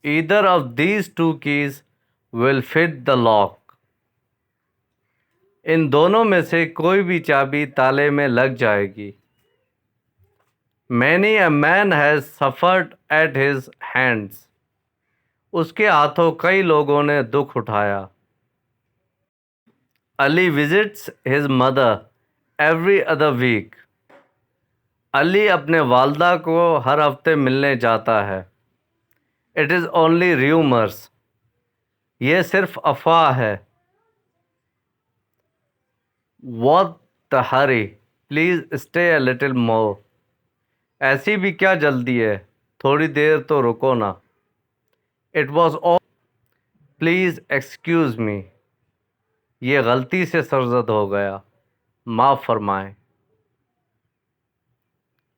Either of these two keys will fit the lock. इन दोनों में से कोई भी चाबी ताले में लग जाएगी. Many a man has suffered at his hands. उसके हाथों कई लोगों ने दुख उठाया. Ali visits his mother every other week. Ali अपने वालदा को हर हफ्ते मिलने जाता है. It is only rumors. ये सिर्फ अफवाह है. What the hurry? Please stay a little more. ऐसी भी क्या जल्दी है, थोड़ी देर तो रुको ना. It was all. Please excuse me. ये गलती से सरजद हो गया, माफ़ फरमाएं.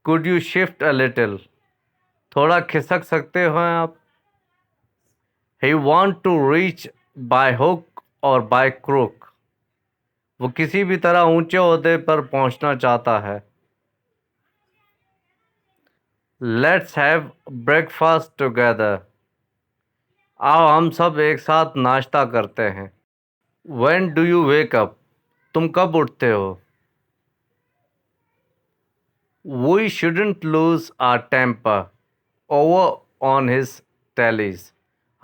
Could you shift a little? थोड़ा खिसक सकते हो आप. He want to reach by hook or by crook. वो किसी भी तरह ऊंचे ओहदे पर पहुंचना चाहता है. Let's have breakfast together. आओ हम सब एक साथ नाश्ता करते हैं. When do you wake up? तुम कब उठते हो? We shouldn't lose our temper over on his tallies.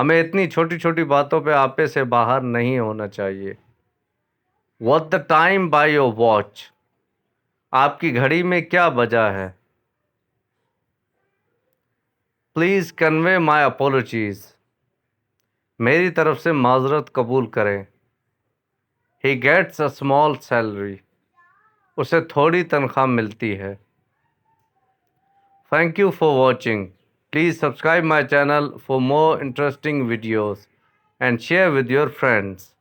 हमें इतनी छोटी छोटी बातों पे आपे से बाहर नहीं होना चाहिए. What the time by your watch? आपकी घड़ी में क्या बजा है? Please convey my apologies. मेरी तरफ से माजरत कबूल करें. He gets a small salary. उसे थोड़ी तनख्वाह मिलती है. Thank you for watching. Please subscribe my channel for more interesting videos and share with your friends.